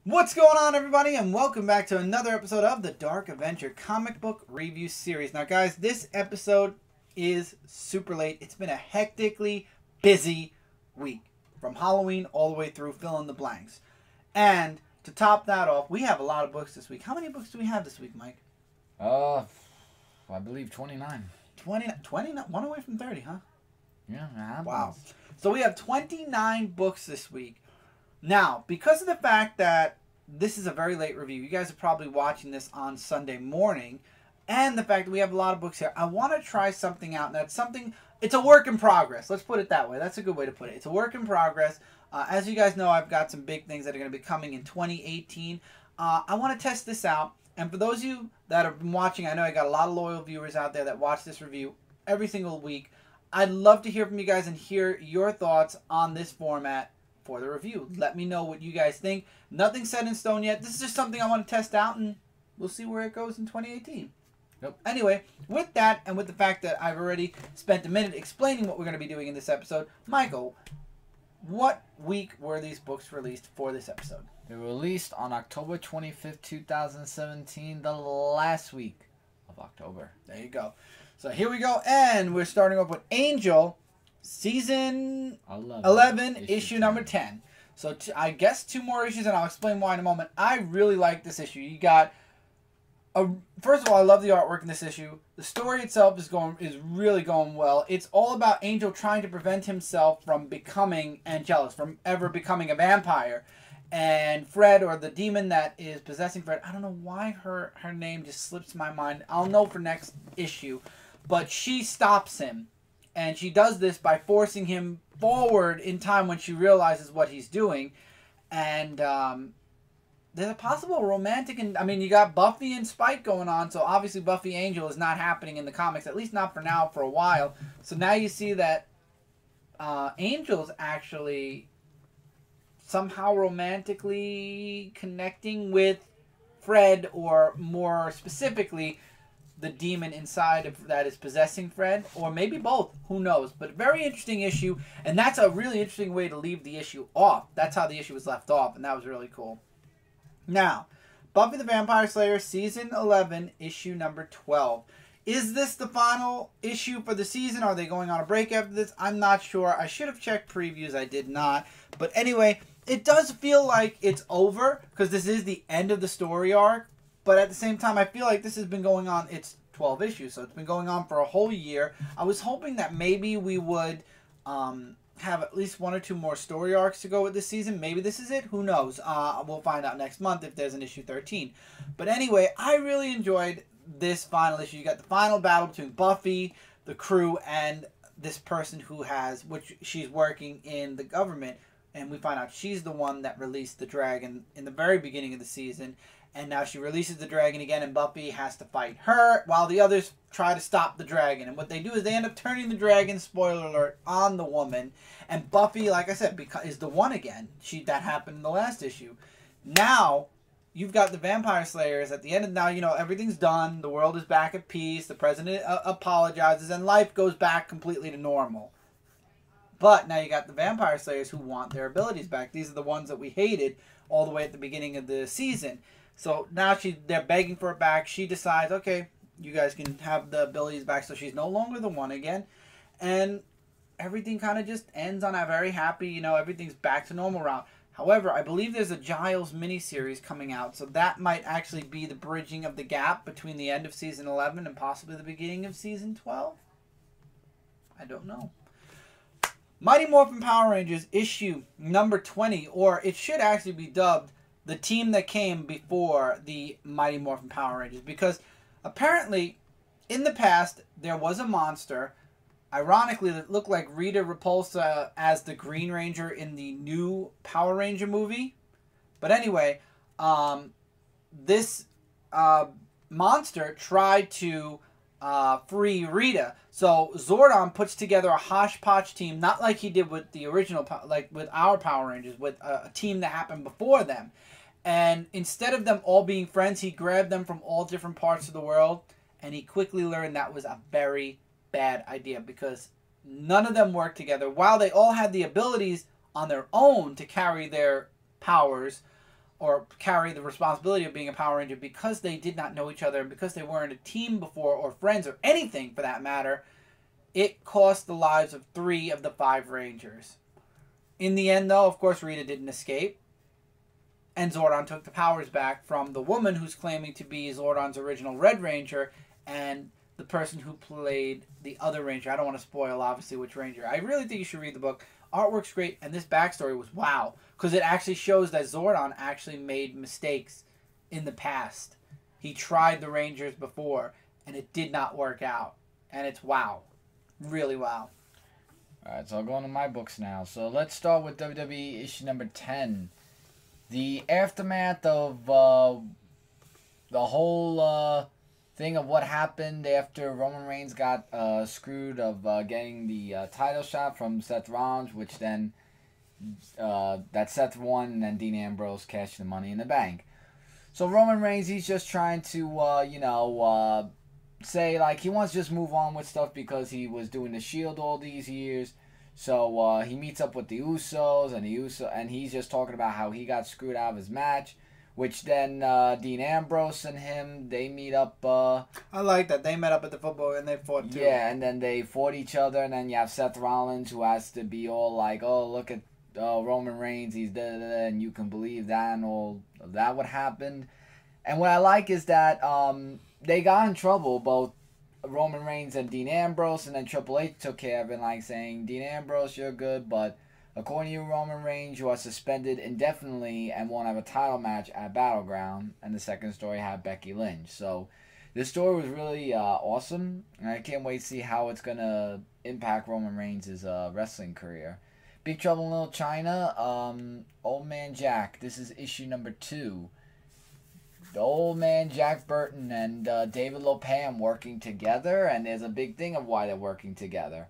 What's going on, everybody, and welcome back to another episode of the Dark Avenger comic book review series. Now, guys, this episode is super late. It's been a hectically busy week, from Halloween all the way through fill in the blanks. And to top that off, we have a lot of books this week. How many books do we have this week, Mike? I believe 29. 29? One away from 30, huh? Yeah, wow. So we have 29 books this week. Now, because of the fact that this is a very late review, you guys are probably watching this on Sunday morning, and the fact that we have a lot of books here, I want to try something out. And it's a work in progress. Let's put it that way. That's a good way to put it. It's a work in progress. As you guys know, I've got some big things that are going to be coming in 2018. I want to test this out. And for those of you that have been watching, I know I got a lot of loyal viewers out there that watch this review every single week. I'd love to hear from you guys and hear your thoughts on this format for the review. Let me know what you guys think. Nothing's set in stone yet. This is just something I want to test out, and we'll see where it goes in 2018. Yep. Anyway, with that, and with the fact that I've already spent a minute explaining what we're going to be doing in this episode, Michael, what week were these books released for this episode? They were released on October 25th, 2017, the last week of October. There you go. So here we go, and we're starting off with Angel, Season 11 issue number 10. So I guess 2 more issues, and I'll explain why in a moment. I really like this issue. You got first of all, I love the artwork in this issue. The story itself is really going well. It's all about Angel trying to prevent himself from becoming Angelus, from ever becoming a vampire. And Fred, or the demon that is possessing Fred, I don't know why her name just slips my mind. I'll know for next issue. But she stops him. And she does this by forcing him forward in time when she realizes what he's doing. And there's a possible romantic... you got Buffy and Spike going on. So obviously Buffy Angel is not happening in the comics. At least not for now, for a while. So now you see that Angel's actually somehow romantically connecting with Fred, or more specifically, the demon inside of that is possessing Fred, or maybe both. Who knows? But very interesting issue, and that's a really interesting way to leave the issue off. That's how the issue was left off, and that was really cool. Now, Buffy the Vampire Slayer, Season 11, issue number 12. Is this the final issue for the season? Are they going on a break after this? I'm not sure. I should have checked previews. I did not. But anyway, it does feel like it's over, because this is the end of the story arc. But at the same time, I feel like this has been going on. It's 12 issues, so it's been going on for a whole year. I was hoping that maybe we would have at least 1 or 2 more story arcs to go with this season. Maybe this is it. Who knows? We'll find out next month if there's an issue 13. But anyway, I really enjoyed this final issue. You got the final battle between Buffy, the crew, and this person which she's working in the government. And we find out she's the one that released the dragon in the very beginning of the season. And now she releases the dragon again, and Buffy has to fight her while the others try to stop the dragon. And what they do is they end up turning the dragon, spoiler alert, on the woman. And Buffy, like I said, is the one again. That happened in the last issue. Now, you've got the Vampire Slayers at the end of now, everything's done. The world is back at peace. The president apologizes, and life goes back completely to normal. But now you got the Vampire Slayers who want their abilities back. These are the ones that we hated all the way at the beginning of the season. So now they're begging for it back. She decides, okay, you guys can have the abilities back. So she's no longer the one again. And everything kind of just ends on a very happy, everything's back to normal route. However, I believe there's a Giles miniseries coming out. So that might actually be the bridging of the gap between the end of Season 11 and possibly the beginning of Season 12. I don't know. Mighty Morphin Power Rangers issue number 20, or it should actually be dubbed the team that came before the Mighty Morphin Power Rangers, because apparently in the past there was a monster, ironically, that looked like Rita Repulsa as the Green Ranger in the new Power Ranger movie. But anyway, this monster tried to free Rita. So Zordon puts together a hodgepodge team, not like he did with the original, like with our Power Rangers, with a team that happened before them. And instead of them all being friends, he grabbed them from all different parts of the world, and he quickly learned that was a very bad idea, because none of them worked together. While they all had the abilities on their own to carry their powers, or carry the responsibility of being a Power Ranger because they did not know each other and because they weren't a team before or friends or anything for that matter, it cost the lives of 3 of the 5 Rangers. In the end, though, of course, Rita didn't escape. And Zordon took the powers back from the woman who's claiming to be Zordon's original Red Ranger and the person who played the other Ranger. I don't want to spoil, obviously, which Ranger. I really think you should read the book. Artwork's great, and this backstory was wow. Because it actually shows that Zordon actually made mistakes in the past. He tried the Rangers before, and it did not work out. And it's wow. Really wow. Alright, so I'll go on to my books now. So let's start with WWE issue number 10. The aftermath of the whole thing of what happened after Roman Reigns got screwed of getting the title shot from Seth Rollins, which then that Seth won, and then Dean Ambrose cashed the Money in the Bank. So Roman Reigns, he's just trying to, say, like, he wants to just move on with stuff because he was doing the Shield all these years. So he meets up with the Usos, and he's just talking about how he got screwed out of his match, which then Dean Ambrose and him, they meet up. I like that. They met up at the football and they fought too. Yeah, and then they fought each other, and then you have Seth Rollins, who has to be all like, oh, look at Roman Reigns, he's da-da-da, and you can believe that, and all of that what happened. And what I like is that they got in trouble, both Roman Reigns and Dean Ambrose, and then Triple H took care of it, like saying, Dean Ambrose, you're good, but according to you, Roman Reigns, you are suspended indefinitely and won't have a title match at Battleground. And the second story had Becky Lynch. So this story was really awesome, and I can't wait to see how it's going to impact Roman Reigns' wrestling career. Big Trouble in Little China, Old Man Jack. This is issue number 2. The Old Man Jack Burton and David Lopan working together, and there's a big thing of why they're working together.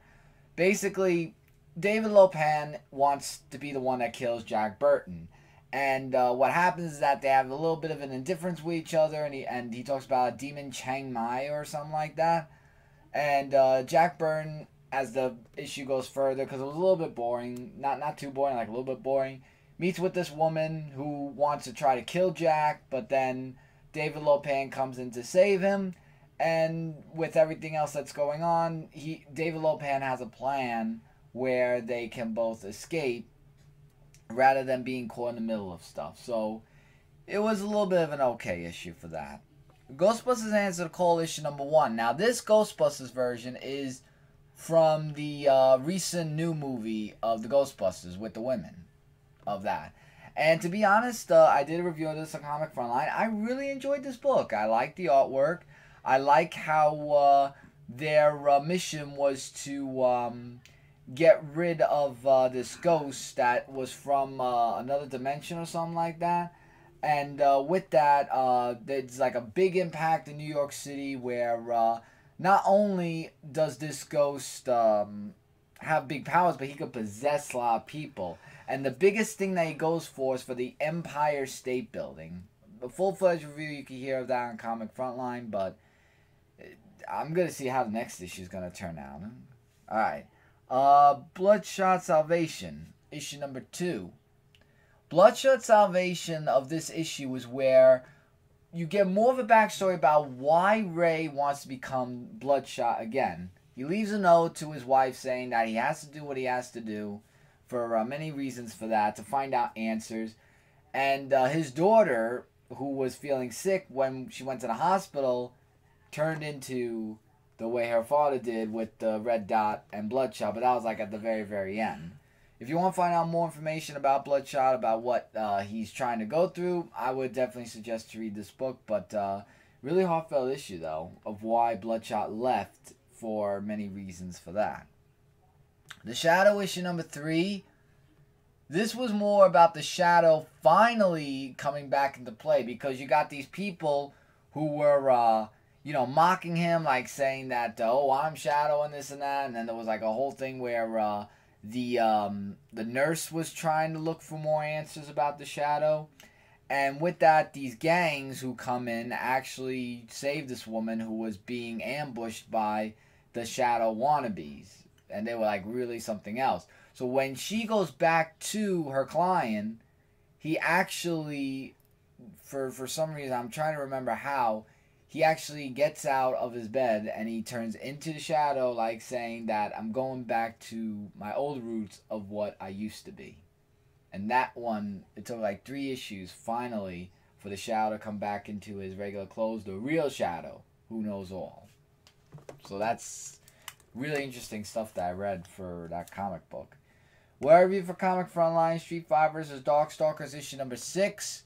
Basically, David Lopan wants to be the one that kills Jack Burton, and what happens is that they have a little bit of an indifference with each other, and he talks about a demon Chiang Mai or something like that, and Jack Burton, as the issue goes further, because it was a little bit boring, not too boring, like a little bit boring, meets with this woman who wants to try to kill Jack, but then David Lopan comes in to save him, and with everything else that's going on, David Lopan has a plan where they can both escape rather than being caught in the middle of stuff. So it was a little bit of an okay issue for that. Ghostbusters Answer the Call issue number 1. Now this Ghostbusters version is from the recent new movie of the Ghostbusters with the women of that. And to be honest, I did a review of this on Comic Frontline. I really enjoyed this book. I like the artwork. I like how their mission was to get rid of this ghost that was from another dimension or something like that. And with that, there's like a big impact in New York City where not only does this ghost have big powers, but he could possess a lot of people. And the biggest thing that he goes for is for the Empire State Building. The full-fledged review, you can hear of that on Comic Frontline, but I'm going to see how the next issue is going to turn out. Alright. Bloodshot Salvation, issue number 2. Bloodshot Salvation of this issue is where you get more of a backstory about why Ray wants to become Bloodshot again. He leaves a note to his wife saying that he has to do what he has to do for many reasons for that, to find out answers. And his daughter, who was feeling sick when she went to the hospital, turned into the way her father did with the red dot and Bloodshot, but that was like at the very, very end. If you want to find out more information about Bloodshot, about what he's trying to go through, I would definitely suggest to read this book, but really heartfelt issue, though, of why Bloodshot left, for many reasons for that. The Shadow, issue number 3. This was more about the Shadow finally coming back into play, because you got these people who were, mocking him, like saying that, oh, I'm Shadow and this and that, and then there was like a whole thing where the nurse was trying to look for more answers about the Shadow. And with that, these gangs who come in actually save this woman who was being ambushed by the Shadow wannabes. And they were like really something else. So when she goes back to her client, he actually, for some reason, I'm trying to remember how, he actually gets out of his bed and he turns into the Shadow, like saying that I'm going back to my old roots of what I used to be. And that one, it took like 3 issues finally for the Shadow to come back into his regular clothes, the real Shadow, who knows all. So that's really interesting stuff that I read for that comic book. Where I review for Comic Frontline, Street Fighter vs. Darkstalkers, issue number 6.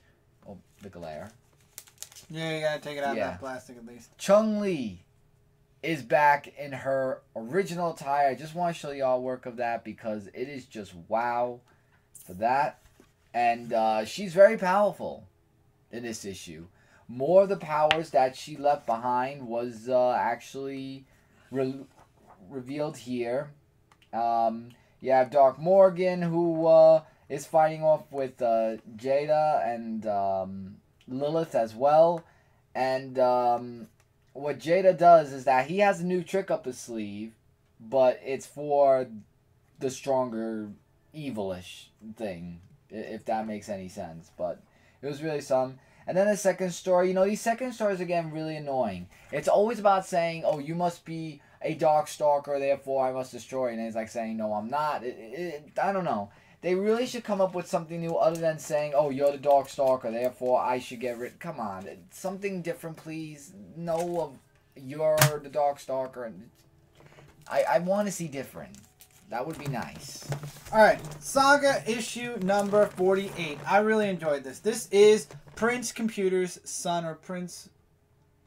Oh, the glare. Yeah, you gotta take it out of that plastic at least. Chun-Li is back in her original attire. I just want to show y'all work of that because it is just wow for that. And she's very powerful in this issue. More of the powers that she left behind was actually revealed here. You have Dark Morgan, who is fighting off with Jada and Lilith as well. And what Jada does is that he has a new trick up his sleeve, but it's for the stronger, evilish thing, if that makes any sense. But it was really some. And then the second story, you know, these second stories are getting really annoying. It's always about saying, oh, you must be a Darkstalker, therefore I must destroy. And it's like saying, no, I'm not. I don't know. They really should come up with something new other than saying, oh, you're the Darkstalker, therefore I should get rid. Come on. Something different, please. No, you're the Darkstalker. I want to see different. That would be nice. Alright, Saga issue number 48. I really enjoyed this. This is Prince Computer's son, or Prince...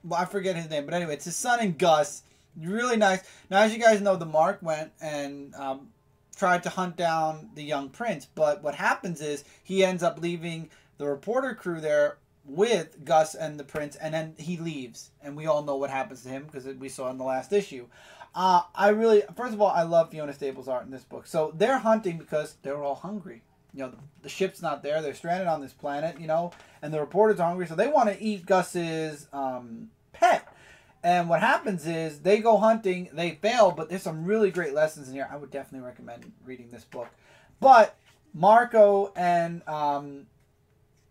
Well, I forget his name, but anyway, it's his son and Gus. Really nice. Now, as you guys know, the Mark went and tried to hunt down the young prince, but what happens is he ends up leaving the reporter crew there with Gus and the prince, and then he leaves, and we all know what happens to him because we saw in the last issue. First of all, I love Fiona Staples' art in this book. So they're hunting because they're all hungry. You know, the ship's not there. They're stranded on this planet, you know, and the reporter's hungry, so they want to eat Gus's pet. And what happens is they go hunting, they fail, but there's some really great lessons in here. I would definitely recommend reading this book. But Marco and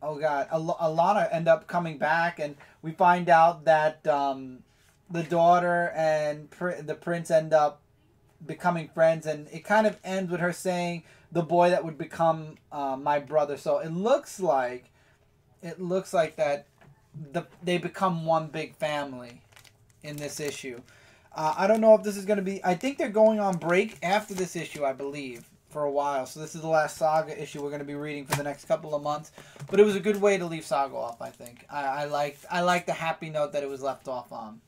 Alana end up coming back, and we find out that the daughter and the prince end up becoming friends, and it kind of ends with her saying, the boy that would become my brother. So it looks like that they become one big family in this issue. I don't know if this is going to be... I think they're going on break after this issue, I believe, for a while. So this is the last Saga issue we're going to be reading for the next couple of months. But it was a good way to leave Saga off, I think. I like the happy note that it was left off on.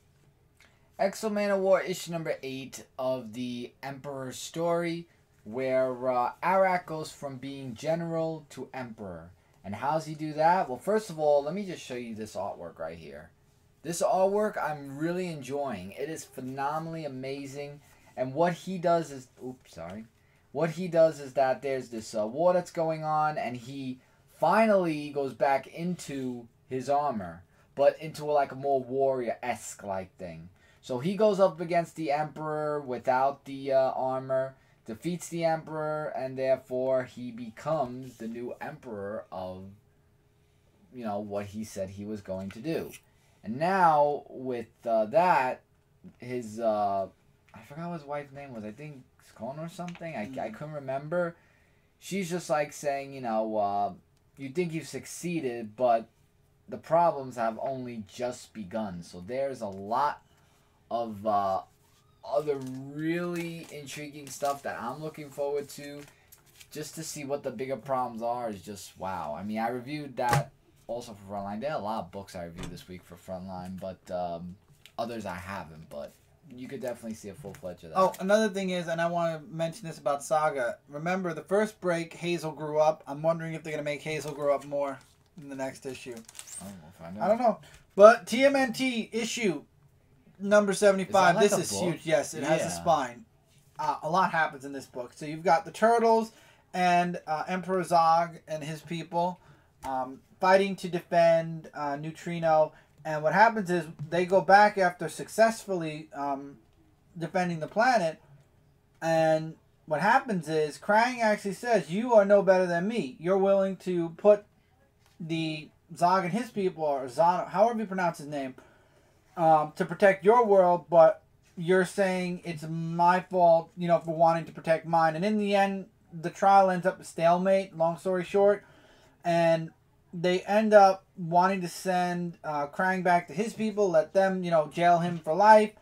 XMen Manowar issue number 8 of the Emperor's story, where Arak goes from being general to emperor. And how does he do that? Well, first of all, let me just show you this artwork right here. This artwork I'm really enjoying. It is phenomenally amazing. And what he does is... What he does is that there's this war that's going on, and he finally goes back into his armor, but into like a more warrior-esque like thing. So he goes up against the Emperor without the armor, defeats the Emperor, and therefore he becomes the new Emperor of, you know, what he said he was going to do. And now, with that, his, I forgot what his wife's name was, I think Scone or something, I couldn't remember. She's just like saying, you know, you think you've succeeded, but the problems have only just begun. So there's a lot of other really intriguing stuff that I'm looking forward to. Just to see what the bigger problems are is just wow. I mean, I reviewed that also for Frontline. There are a lot of books I reviewed this week for Frontline, but others I haven't. But you could definitely see a full-fledged of that. Oh, another thing is, and I want to mention this about Saga. Remember, the first break, Hazel grew up. I'm wondering if they're going to make Hazel grow up more in the next issue. Oh, we'll find out. I don't know. But TMNT issue number 75. This is huge. Yes, it has a spine. A lot happens in this book. So you've got the Turtles and Emperor Zog and his people fighting to defend Neutrino. And what happens is they go back after successfully defending the planet. And what happens is Krang actually says, you are no better than me. You're willing to put the Zog and his people, or Zon, however you pronounce his name, to protect your world, but you're saying it's my fault, you know, for wanting to protect mine. And in the end, the trial ends up a stalemate, long story short. And they end up wanting to send Krang back to his people, let them, you know, jail him for life.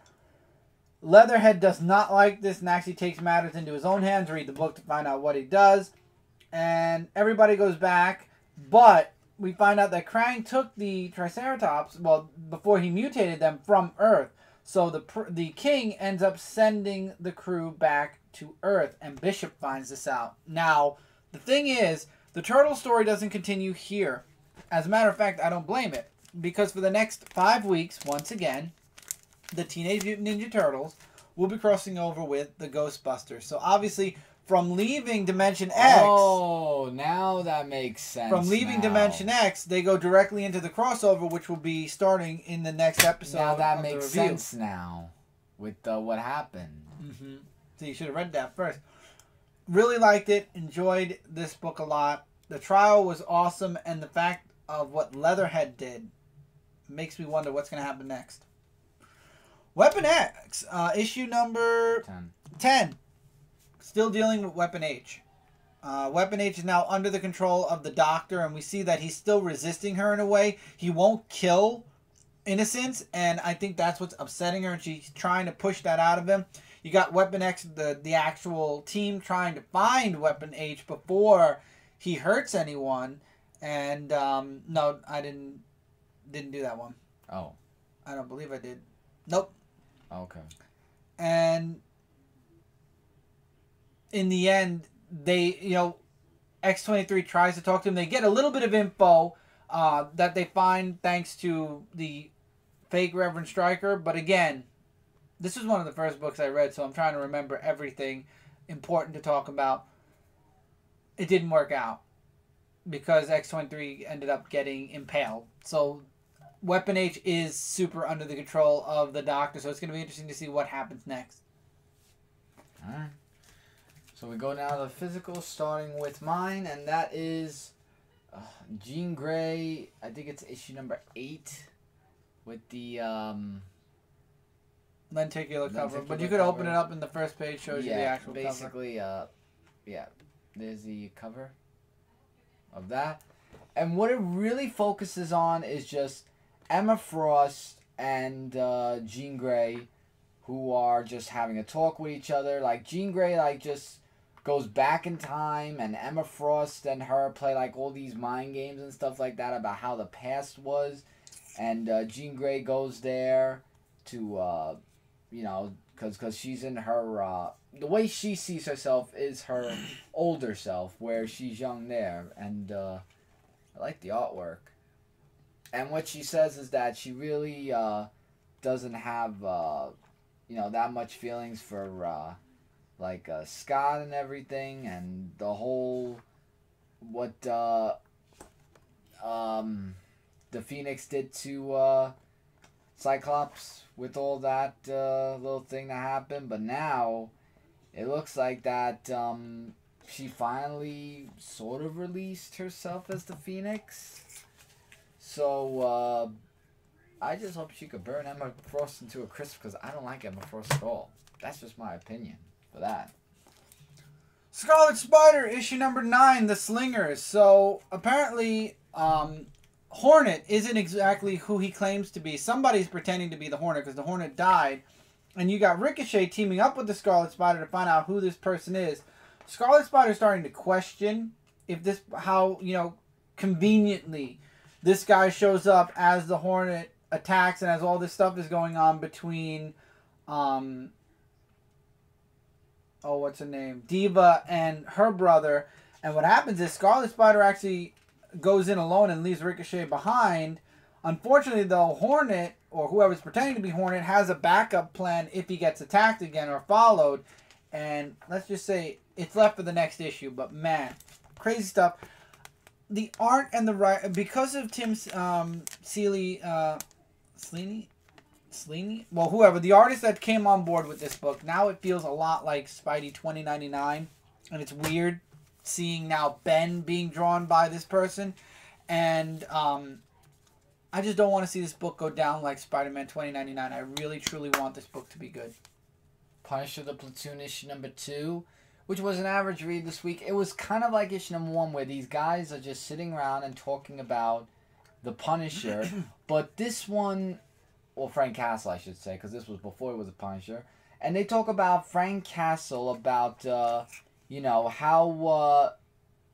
Leatherhead does not like this and actually takes matters into his own hands. Read the book to find out what he does. And everybody goes back, but we find out that Krang took the Triceratops, well, before he mutated them, from Earth. So the king ends up sending the crew back to Earth, and Bishop finds this out. Now, the thing is, the turtle story doesn't continue here. As a matter of fact, I don't blame it, because for the next 5 weeks, once again, the Teenage Mutant Ninja Turtles will be crossing over with the Ghostbusters. So obviously, from leaving Dimension X... Oh, now that makes sense. From leaving Dimension X, they go directly into the crossover, which will be starting in the next episode. Now that makes sense now, with what happened. Mm-hmm. So you should have read that first. Really liked it. Enjoyed this book a lot. The trial was awesome, and the fact of what Leatherhead did makes me wonder what's going to happen next. Weapon X, issue number 10. Still dealing with Weapon H. Weapon H is now under the control of the Doctor, and we see that he's still resisting her in a way. He won't kill innocents, and I think that's what's upsetting her, and she's trying to push that out of him. You got Weapon X, the actual team, trying to find Weapon H before he hurts anyone. And no, I didn't do that one. Oh, I don't believe I did. Nope. Okay. And in the end, they, you know, X-23 tries to talk to him. They get a little bit of info that they find thanks to the fake Reverend Stryker. But again, this is one of the first books I read, so I'm trying to remember everything important to talk about. It didn't work out because X-23 ended up getting impaled. So Weapon H is super under the control of the Doctor, so it's going to be interesting to see what happens next. Alright. So we go now to the physical, starting with mine, and that is Jean Grey. I think it's issue number 8 with the lenticular cover, but you could open it up and the first page shows you the actual basically, cover. Yeah, there's the cover of that. And what it really focuses on is just Emma Frost and Jean Grey, who are just having a talk with each other. Like, Jean Grey, like, just goes back in time, and Emma Frost and her play, like, all these mind games and stuff like that about how the past was. And Jean Grey goes there to, you know, because she's in her... the way she sees herself is her older self, where she's young there. And I like the artwork. And what she says is that she really doesn't have, you know, that much feelings for, like, Scott and everything. And the whole, what the Phoenix did to Cyclops with all that little thing that happened. But now it looks like that she finally sort of released herself as the Phoenix. So I just hope she could burn Emma Frost into a crisp, because I don't like Emma Frost at all. That's just my opinion for that. Scarlet Spider, issue number 9, The Slingers. So apparently Hornet isn't exactly who he claims to be. Somebody's pretending to be the Hornet because the Hornet died. And you got Ricochet teaming up with the Scarlet Spider to find out who this person is. Scarlet Spider's starting to question if this, how, you know, conveniently this guy shows up as the Hornet attacks and as all this stuff is going on between, what's her name? Diva and her brother. And what happens is Scarlet Spider actually goes in alone and leaves Ricochet behind. Unfortunately, though, Hornet, or whoever's pretending to be Hornet, has a backup plan if he gets attacked again or followed. And let's just say it's left for the next issue. But man, crazy stuff. The art and the writing, because of Tim Sleany, well, whoever, the artist that came on board with this book, now it feels a lot like Spidey 2099. And it's weird seeing now Ben being drawn by this person. And I just don't want to see this book go down like Spider-Man 2099. I really, truly want this book to be good. Punisher the Platoon issue number 2, which was an average read this week. It was kind of like issue number 1, where these guys are just sitting around and talking about the Punisher. But this one, well, Frank Castle, I should say, because this was before it was a Punisher. And they talk about Frank Castle, about, you know, how,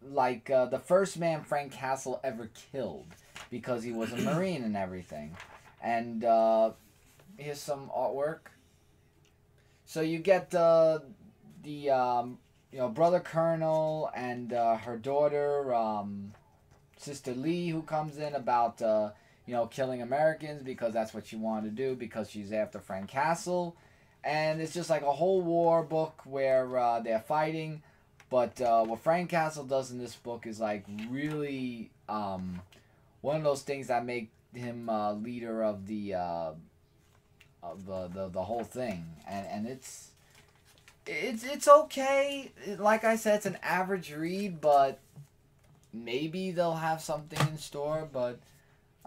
the first man Frank Castle ever killed, because he was a Marine and everything. And here's some artwork. So you get the brother Colonel and her daughter, Sister Lee, who comes in about killing Americans because that's what she wanted to do, because she's after Frank Castle. And it's just like a whole war book where they're fighting. But what Frank Castle does in this book is like really one of those things that make him leader of the whole thing, and it's okay. Like I said, it's an average read, but maybe they'll have something in store. But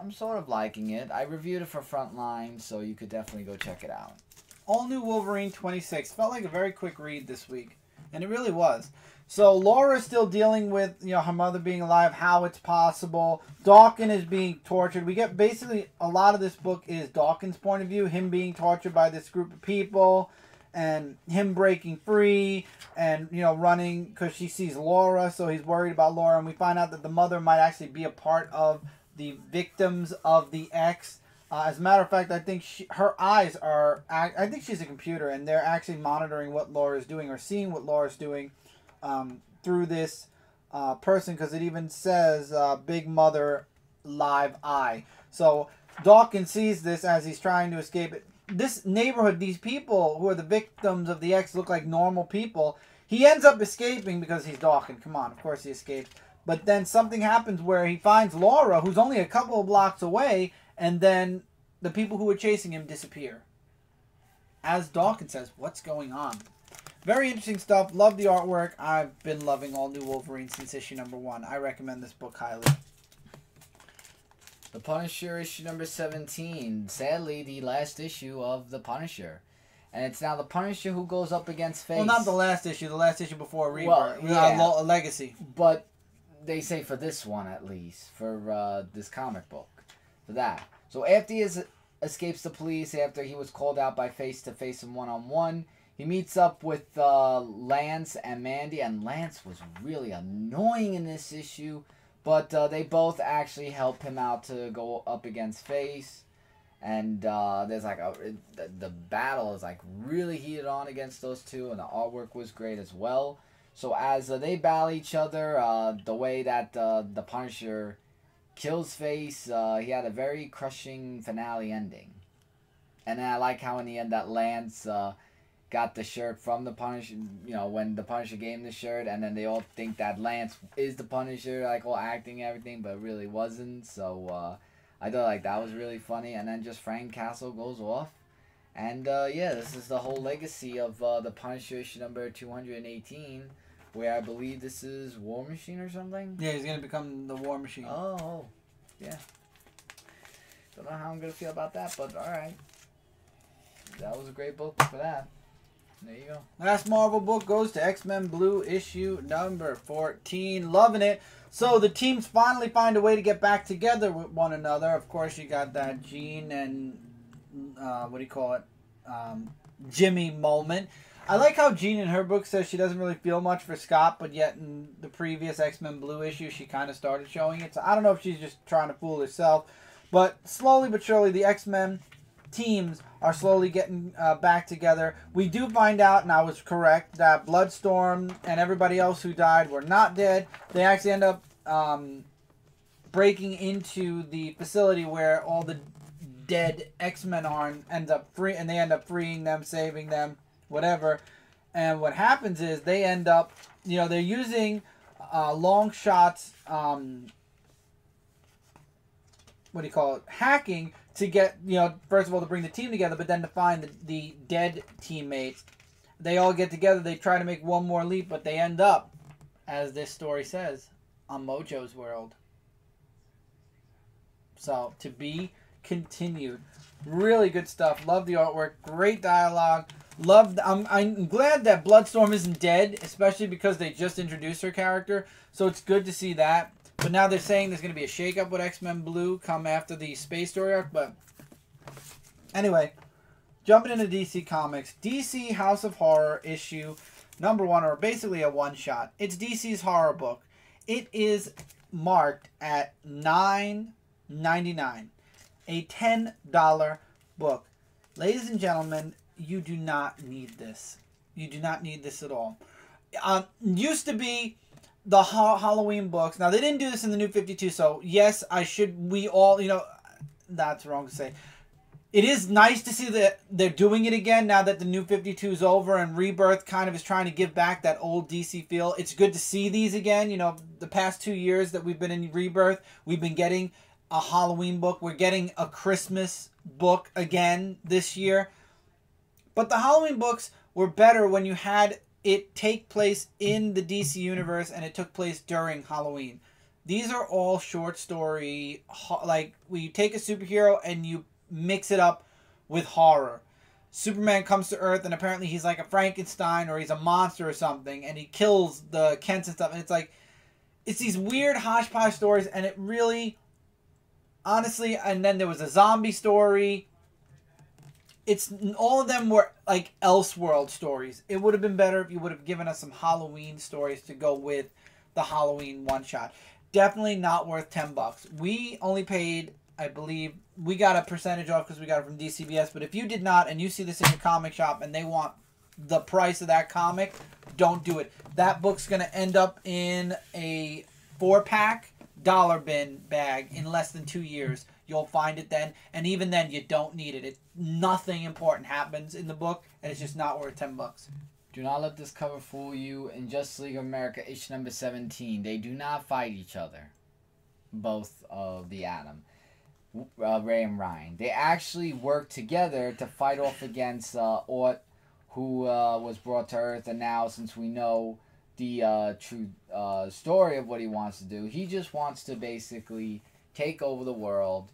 I'm sort of liking it. I reviewed it for Frontline, so you could definitely go check it out. All New Wolverine 26 felt like a very quick read this week, and it really was. So Laura's still dealing with her mother being alive, how it's possible. Dawkins is being tortured. We get basically a lot of this book is Dawkins' point of view, him being tortured by this group of people, and him breaking free, and running because she sees Laura, so he's worried about Laura. And we find out that the mother might actually be a part of the victims of the X. As a matter of fact, I think her eyes are. I think she's a computer, and they're actually monitoring what Laura's doing or seeing what Laura's doing. Through this person, because it even says Big Mother Live Eye. So Dawkins sees this as he's trying to escape it. This neighborhood, these people who are the victims of the X look like normal people. He ends up escaping because he's Dawkins. Come on, of course he escapes. But then something happens where he finds Laura, who's only a couple of blocks away, and then the people who were chasing him disappear. As Dawkins says, what's going on? Very interesting stuff. Love the artwork. I've been loving All New Wolverine since issue number 1. I recommend this book highly. The Punisher issue number 17. Sadly, the last issue of The Punisher. And it's now The Punisher who goes up against Face. Well, not the last issue. The last issue before Rebirth. Well, yeah. Legacy. But they say for this one, at least. For this comic book. For that. So after he escapes the police, after he was called out by Face to face him one-on-one, he meets up with Lance and Mandy, and Lance was really annoying in this issue, but they both actually help him out to go up against Face, and there's like the battle is like really heated on against those two, and the artwork was great as well. So as they battle each other, the way that the Punisher kills Face, he had a very crushing finale ending, and then I like how in the end that Lance got the shirt from the Punisher, when the Punisher gave him the shirt, and then they all think that Lance is the Punisher, like all acting and everything, but really wasn't. So I thought like that was really funny. And then just Frank Castle goes off, and this is the whole legacy of the Punisher issue number 218, where I believe this is War Machine or something. Yeah, he's gonna become the War Machine. Oh, yeah. Don't know how I'm gonna feel about that, but all right. That was a great book for that. There you go. Last Marvel book goes to XMen Blue issue number 14. Loving it. So the teams finally find a way to get back together with one another. Of course, you got that Jean and Jimmy moment. I like how Jean in her book says she doesn't really feel much for Scott, but yet in the previous XMen Blue issue, she kind of started showing it. So I don't know if she's just trying to fool herself. But slowly but surely, the X-Men teams are slowly getting back together. We do find out, and I was correct, that Bloodstorm and everybody else who died were not dead. They actually end up breaking into the facility where all the dead X-Men are, and they end up freeing them, saving them, whatever. And what happens is they end up, they're using long shots, hacking to get, first of all, to bring the team together, but then to find the dead teammates. They all get together, they try to make one more leap, but they end up, as this story says, on Mojo's world. So, to be continued. Really good stuff. Love the artwork. Great dialogue. I'm glad that Bloodstorm isn't dead, especially because they just introduced her character. So it's good to see that. But now they're saying there's going to be a shakeup with XMen Blue come after the space story arc. But anyway, jumping into DC Comics. DC House of Horror issue number 1, or basically a one-shot. It's DC's horror book. It is marked at $9.99. A $10 book. Ladies and gentlemen, you do not need this. You do not need this at all. Used to be the Halloween books. Now, they didn't do this in the New 52, so yes, we all, that's wrong to say. It is nice to see that they're doing it again now that the New 52 is over and Rebirth kind of is trying to give back that old DC feel. It's good to see these again. The past 2 years that we've been in Rebirth, we've been getting a Halloween book. We're getting a Christmas book again this year. But the Halloween books were better when you had it take place in the DC universe and it took place during Halloween. These are all short story, like where you take a superhero and you mix it up with horror. Superman comes to Earth and apparently he's like a Frankenstein or he's a monster or something and he kills the Kents and stuff. And it's these weird hodgepodge stories, and it really, honestly, and then there was a zombie story. All of them were like Elseworld stories. It would have been better if you would have given us some Halloween stories to go with the Halloween one-shot. Definitely not worth $10. We only paid, I believe, we got a percentage off because we got it from DCBS. But if you did not and you see this in your comic shop and they want the price of that comic, don't do it. That book's going to end up in a 4-pack dollar bin bag in less than 2 years. You'll find it then, and even then you don't need it. Nothing important happens in the book, and it's just not worth $10. Do not let this cover fool you. In Justice League of America issue number 17, they do not fight each other. Both of the Atom, Ray and Ryan. They actually work together to fight off against Ort, who was brought to Earth, and now since we know the true story of what he wants to do, he just wants to basically take over the world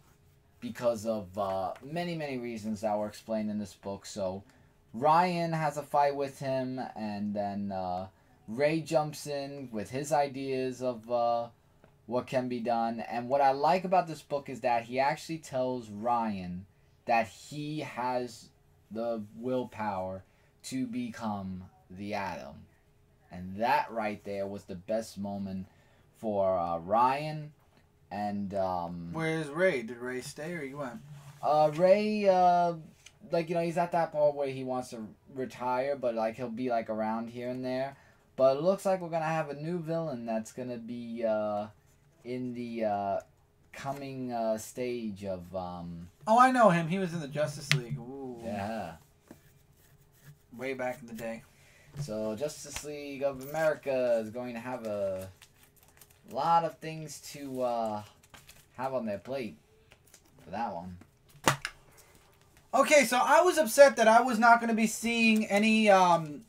because of many, many reasons that were explained in this book. So Ryan has a fight with him, and then Ray jumps in with his ideas of what can be done. And what I like about this book is that he actually tells Ryan that he has the willpower to become the Atom. And that right there was the best moment for Ryan. And where's Ray? Did Ray stay or he went? Ray, he's at that part where he wants to retire, but he'll be around here and there. But it looks like we're gonna have a new villain that's gonna be in the coming stage of Oh, I know him. He was in the Justice League. Ooh. Yeah. Way back in the day. So Justice League of America is going to have a lot of things to have on their plate for that one. Okay, so I was upset that I was not going to be seeing any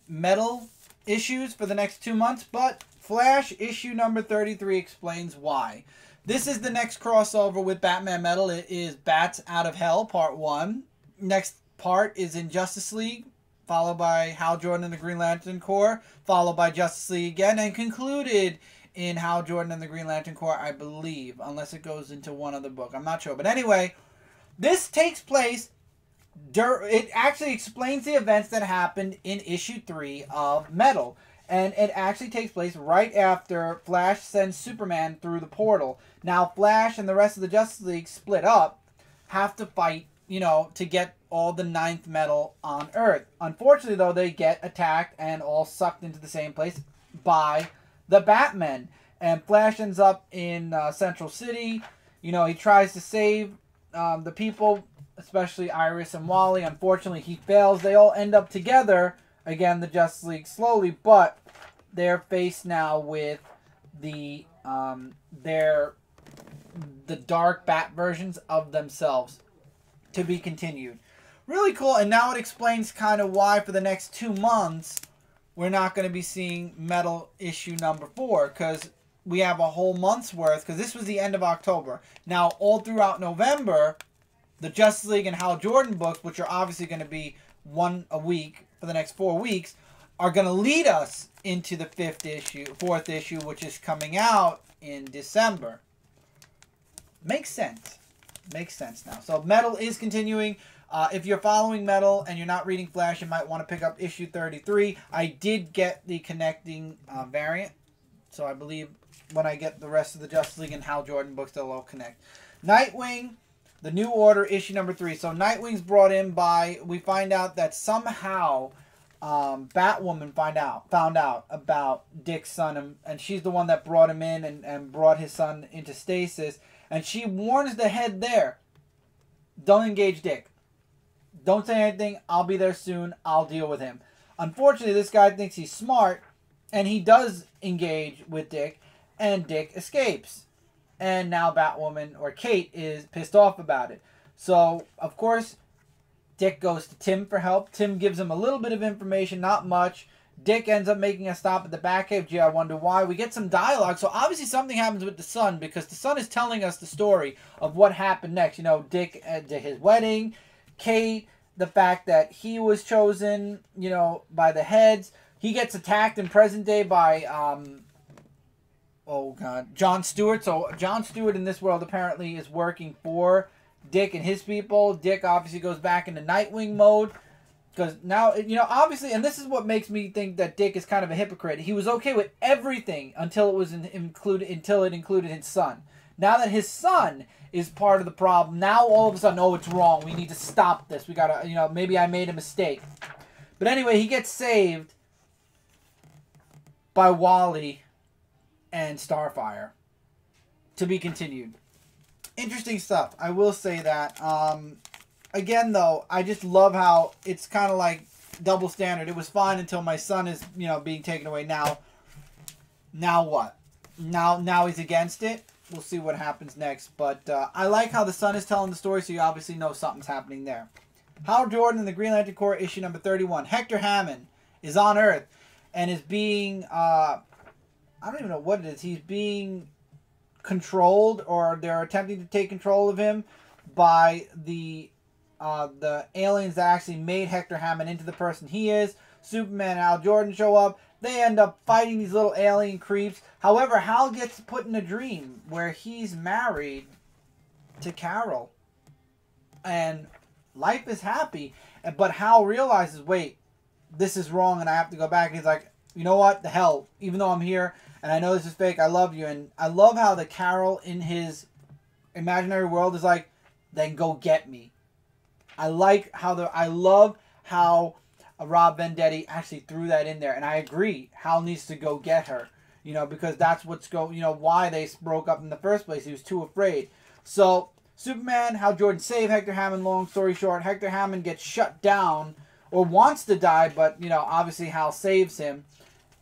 metal issues for the next 2 months, but Flash issue number 33 explains why. This is the next crossover with Batman Metal. It is Bats Out of Hell, part 1. Next part is in Justice League, followed by Hal Jordan and the Green Lantern Corps, followed by Justice League again, and concluded in Hal Jordan and the Green Lantern Corps, I believe, unless it goes into one other book. I'm not sure. But anyway, this takes place, it actually explains the events that happened in issue 3 of Metal. And it actually takes place right after Flash sends Superman through the portal. Now, Flash and the rest of the Justice League split up, have to fight, to get all the 9th metal on Earth. Unfortunately, though, they get attacked and all sucked into the same place by the Batmen. And Flash ends up in Central City. He tries to save the people, especially Iris and Wally. Unfortunately, he fails. They all end up together. Again, the Justice League slowly, but they're faced now with the dark Bat versions of themselves, to be continued. Really cool, and now it explains kind of why for the next 2 months we're not going to be seeing Metal issue number 4, because we have a whole month's worth, because this was the end of October. Now, all throughout November, the Justice League and Hal Jordan books, which are obviously going to be one a week for the next 4 weeks, are going to lead us into the fourth issue, which is coming out in December. Makes sense. Makes sense now. So Metal is continuing. If you're following Metal and you're not reading Flash, you might want to pick up issue 33. I did get the connecting variant. So I believe when I get the rest of the Justice League and Hal Jordan books, they'll all connect. Nightwing, The New Order, issue number 3. So Nightwing's brought in by, we find out that somehow Batwoman found out about Dick's son, and she's the one that brought him in and brought his son into stasis. And she warns the head there, don't engage Dick. Don't say anything. I'll be there soon. I'll deal with him. Unfortunately, this guy thinks he's smart, and he does engage with Dick, and Dick escapes. And now Batwoman, or Kate, is pissed off about it. So, of course, Dick goes to Tim for help. Tim gives him a little bit of information, not much. Dick ends up making a stop at the Batcave. Gee, I wonder why. We get some dialogue. So obviously something happens with the son, because the son is telling us the story of what happened next. You know, Dick at his wedding, Kate, the fact that he was chosen, you know, by the heads. He gets attacked in present day by, oh God, John Stewart. So John Stewart in this world apparently is working for Dick and his people. Dick obviously goes back into Nightwing mode. Because now, you know, obviously, and this is what makes me think that Dick is kind of a hypocrite. He was okay with everything until it included his son. Now that his son is part of the problem, now all of a sudden, oh, it's wrong. We need to stop this. We gotta, you know, maybe I made a mistake. But anyway, he gets saved by Wally and Starfire. To be continued. Interesting stuff. I will say that. Again, though, I just love how it's kind of like double standard. It was fine until my son is, you know, being taken away. Now what? Now he's against it. We'll see what happens next. But I like how the son is telling the story, so you obviously know something's happening there. Hal Jordan and the Green Lantern Corps, issue number 31. Hector Hammond is on Earth and is being, I don't even know what it is. He's being controlled, or they're attempting to take control of him by the aliens that actually made Hector Hammond into the person he is. Superman and Hal Jordan show up. They end up fighting these little alien creeps. However, Hal gets put in a dream where he's married to Carol. And life is happy. But Hal realizes, wait, this is wrong and I have to go back. And he's like, you know what? The hell. Even though I'm here and I know this is fake, I love you. And I love how the Carol in his imaginary world is like, then go get me. I love how Rob Venditti actually threw that in there, and I agree. Hal needs to go get her, you know, because that's why they broke up in the first place. He was too afraid. So Superman, Hal Jordan save Hector Hammond. Long story short, Hector Hammond gets shut down or wants to die, but you know, obviously Hal saves him,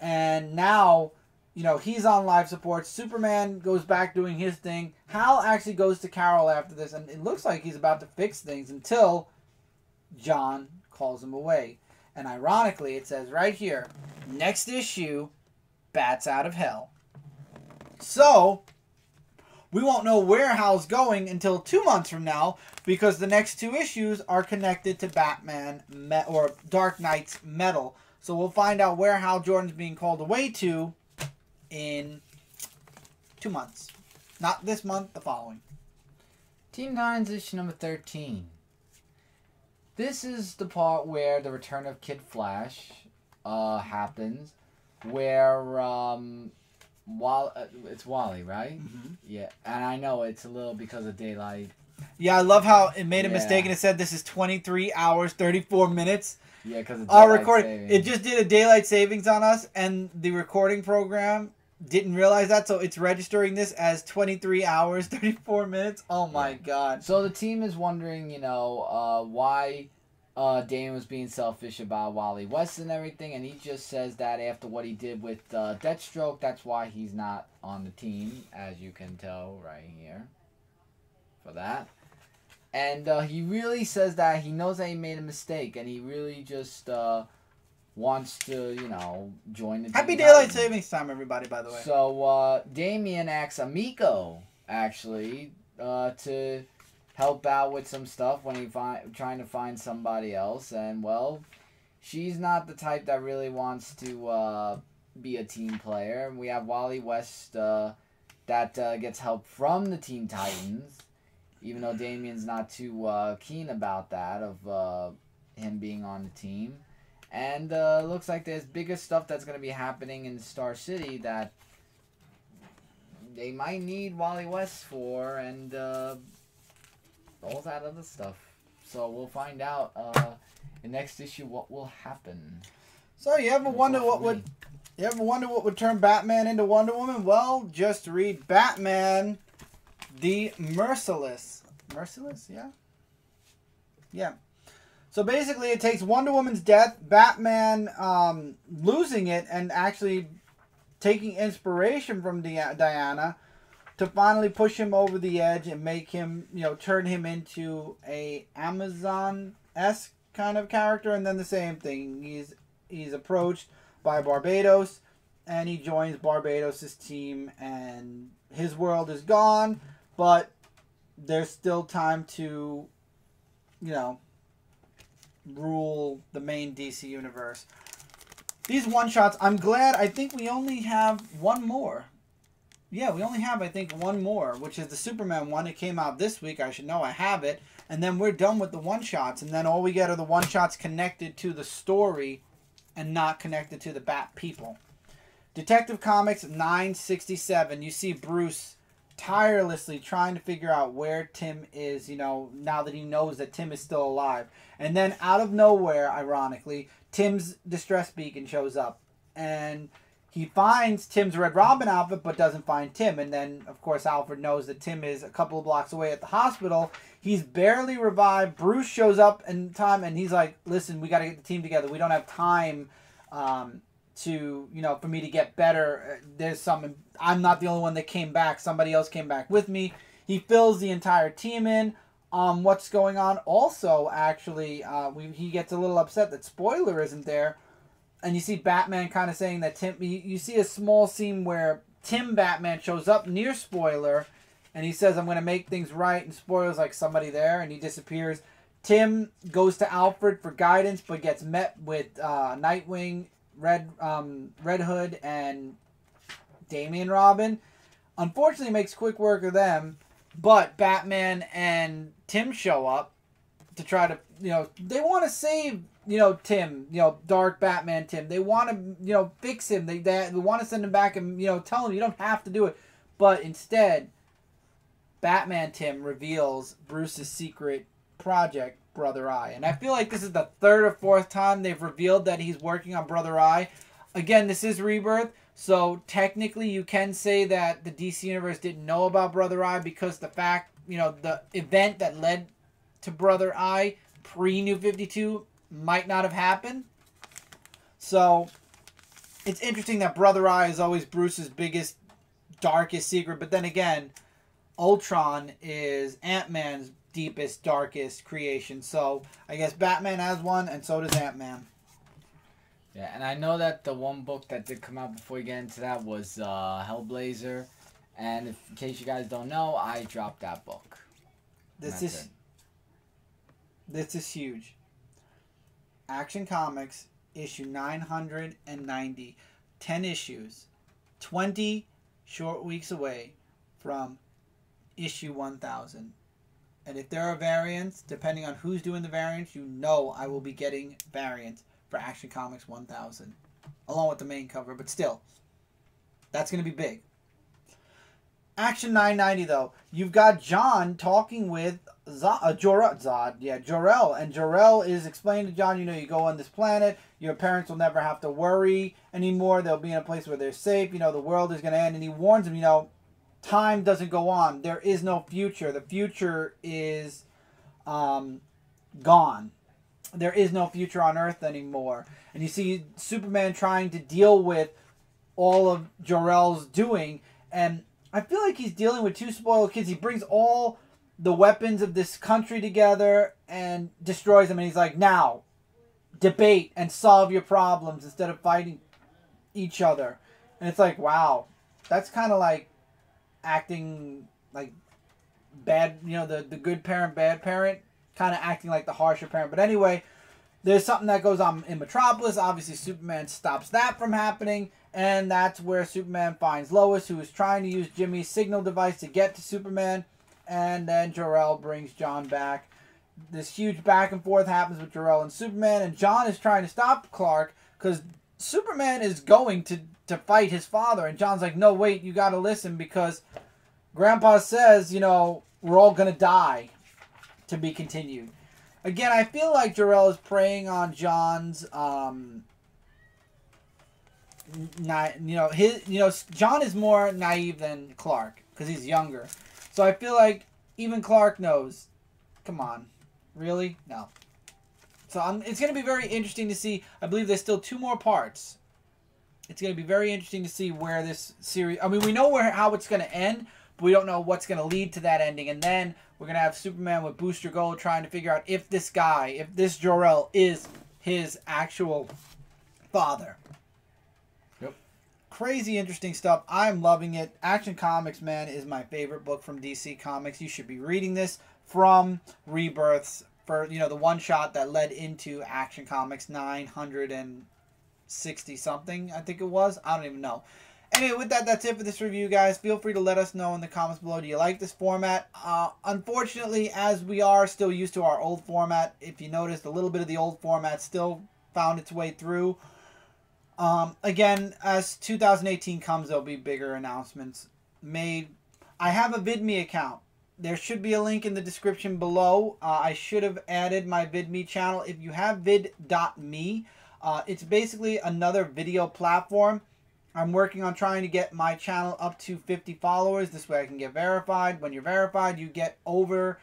and now, you know, he's on life support. Superman goes back doing his thing. Hal actually goes to Carol after this, and it looks like he's about to fix things until John calls him away. And ironically, it says right here, next issue, Bats Out of Hell. So, we won't know where Hal's going until 2 months from now, because the next 2 issues are connected to Batman or Dark Knight's Metal. So we'll find out where Hal Jordan's being called away to in 2 months. Not this month, the following. Teen Titans issue number 13. This is the part where the return of Kid Flash happens, where it's Wally, right? Mm-hmm. Yeah, and I know it's a little because of daylight. Yeah, I love how it made a mistake and it said this is 23 hours, 34 minutes. Yeah, because of our recording. It just did a daylight savings on us, and the recording program didn't realize that, so it's registering this as 23 hours, 34 minutes. Oh my God. So the team is wondering, you know, why Dane was being selfish about Wally West and everything, and he just says that after what he did with Deathstroke, that's why he's not on the team, as you can tell right here. For that. And he really says that he knows that he made a mistake, and he really just wants to, you know, join the Happy Teen Daylight Titans. Savings Time, everybody, by the way. So, Damien asks Amiko, actually, to help out with some stuff when he trying to find somebody else. And, well, she's not the type that really wants to be a team player. We have Wally West that gets help from the Teen Titans, even though Damien's not too keen about that, of him being on the team. And looks like there's bigger stuff that's going to be happening in Star City that they might need Wally West for, and all that other stuff. So we'll find out in next issue what will happen. So you ever wonder what would turn Batman into Wonder Woman? Well, just read Batman the Merciless. Merciless, yeah? Yeah. So basically it takes Wonder Woman's death, Batman losing it, and actually taking inspiration from Diana to finally push him over the edge and make him, you know, turn him into a Amazon-esque kind of character. And then the same thing. He's approached by Barbados, and he joins Barbados' team, and his world is gone, but there's still time to, you know, rule the main DC universe. These one-shots, I'm glad. I think we only have one more. Yeah, we only have, I think, one more, which is the Superman one. It came out this week. I should know I have it. And then we're done with the one-shots. And then all we get are the one-shots connected to the story and not connected to the Bat people. Detective Comics 967. You see Bruce tirelessly trying to figure out where Tim is, you know, now that he knows that Tim is still alive. And then out of nowhere, ironically, Tim's distress beacon shows up. And he finds Tim's Red Robin outfit, but doesn't find Tim. And then, of course, Alfred knows that Tim is a couple of blocks away at the hospital. He's barely revived. Bruce shows up in time, and he's like, listen, we got to get the team together. We don't have time to, you know, for me to get better. There's some, I'm not the only one that came back. Somebody else came back with me. He fills the entire team in on what's going on. Also, actually, he gets a little upset that Spoiler isn't there. And you see Batman kind of saying that Tim... You see a small scene where Tim Batman shows up near Spoiler, and he says, I'm going to make things right, and Spoiler's like, somebody there, and he disappears. Tim goes to Alfred for guidance, but gets met with Nightwing, Red Hood, and Damian Robin. Unfortunately, makes quick work of them, but Batman and Tim show up to try to, you know, they want to save, you know, Tim, you know, Dark Batman Tim. They want to, you know, fix him. They want to send him back and, you know, tell him you don't have to do it. But instead, Batman Tim reveals Bruce's secret project, Brother Eye. And I feel like this is the third or fourth time they've revealed that he's working on Brother Eye. Again, this is Rebirth, so technically you can say that the DC Universe didn't know about Brother Eye because the fact, you know, the event that led to Brother Eye pre-New 52 might not have happened. So it's interesting that Brother Eye is always Bruce's biggest, darkest secret. But then again, Ultron is Ant-Man's deepest, darkest creation. So I guess Batman has one, and so does Ant-Man. Yeah, and I know that the one book that did come out before we get into that was Hellblazer. And in case you guys don't know, I dropped that book. This is huge. Action Comics, issue 990. 10 issues. 20 short weeks away from issue 1000. And if there are variants, depending on who's doing the variants, you know I will be getting variants for Action Comics 1000. Along with the main cover, but still. That's going to be big. Action 990, though. You've got John talking with Jor-El. And Jor-El is explaining to John, you know, you go on this planet, your parents will never have to worry anymore. They'll be in a place where they're safe. You know, the world is going to end. And he warns him, you know, time doesn't go on. There is no future. The future is gone. There is no future on Earth anymore. And you see Superman trying to deal with all of Jor-El's doing. And I feel like he's dealing with two spoiled kids. He brings all the weapons of this country together and destroys them. And he's like, now, debate and solve your problems instead of fighting each other. And it's like, wow, that's kind of like acting like bad, you know, the good parent, bad parent, kind of acting like the harsher parent. But anyway, there's something that goes on in Metropolis. Obviously, Superman stops that from happening. And that's where Superman finds Lois, who is trying to use Jimmy's signal device to get to Superman. And then Jor-El brings John back. This huge back and forth happens with Jor-El and Superman. And John is trying to stop Clark because Superman is going to fight his father. And John's like, no, wait, you got to listen because Grandpa says, you know, we're all going to die. To be continued. Again, I feel like Jor-El is preying on John's, John is more naive than Clark because he's younger. So I feel like even Clark knows. Come on, really? No. So it's going to be very interesting to see. I believe there's still 2 more parts. It's going to be very interesting to see where this series. I mean, we know how it's going to end, but we don't know what's going to lead to that ending. And then we're going to have Superman with Booster Gold trying to figure out if this guy, if this Jor-El is his actual father. Yep. Crazy interesting stuff. I'm loving it. Action Comics, man, is my favorite book from DC Comics. You should be reading this from Rebirths for, you know, the one-shot that led into Action Comics 960 something, I think it was. I don't even know. Anyway, with that, that's it for this review, guys. Feel free to let us know in the comments below. Do you like this format? Unfortunately, as we are still used to our old format, if you noticed, a little bit of the old format still found its way through. Again, as 2018 comes, there'll be bigger announcements made. I have a VidMe account. There should be a link in the description below. I should have added my VidMe channel. If you have vid.me, it's basically another video platform. I'm working on trying to get my channel up to 50 followers. This way I can get verified. When you're verified, you get over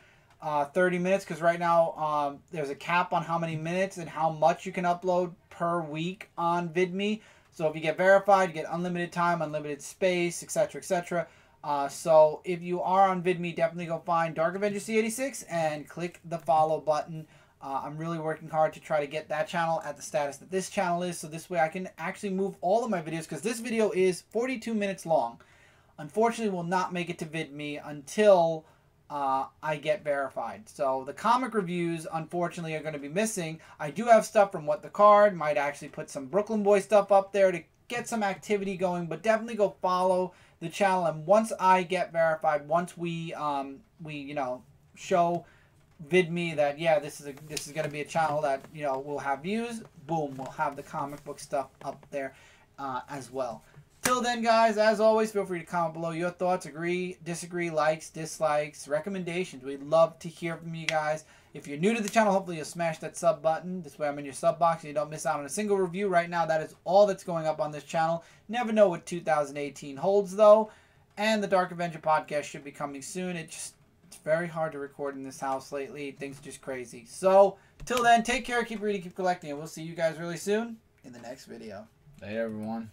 30 minutes. Because right now, there's a cap on how many minutes and how much you can upload per week on VidMe. So if you get verified, you get unlimited time, unlimited space, etc., etc. So if you are on VidMe, definitely go find Dark Avenger C86 and click the follow button. I'm really working hard to try to get that channel at the status that this channel is, so this way I can actually move all of my videos, because this video is 42 minutes long. Unfortunately, will not make it to VidMe until I get verified. So the comic reviews, unfortunately, are going to be missing. I do have stuff from What the Card. Might actually put some Brooklyn Boy stuff up there to get some activity going, but definitely go follow the channel. And once I get verified, once we show VidMe that, yeah, this is going to be a channel that, you know, will have views, boom, we'll have the comic book stuff up there as well. Till then, guys, as always, feel free to comment below your thoughts, agree, disagree, likes, dislikes, recommendations. We'd love to hear from you guys. If you're new to the channel, hopefully you'll smash that sub button. This way I'm in your sub box and you don't miss out on a single review. Right now, that is all that's going up on this channel. Never know what 2018 holds, though. And the Dark Avenger podcast should be coming soon. It's very hard to record in this house lately. Things are just crazy. So, till then, take care, keep reading, keep collecting, and we'll see you guys really soon in the next video. Hey, everyone.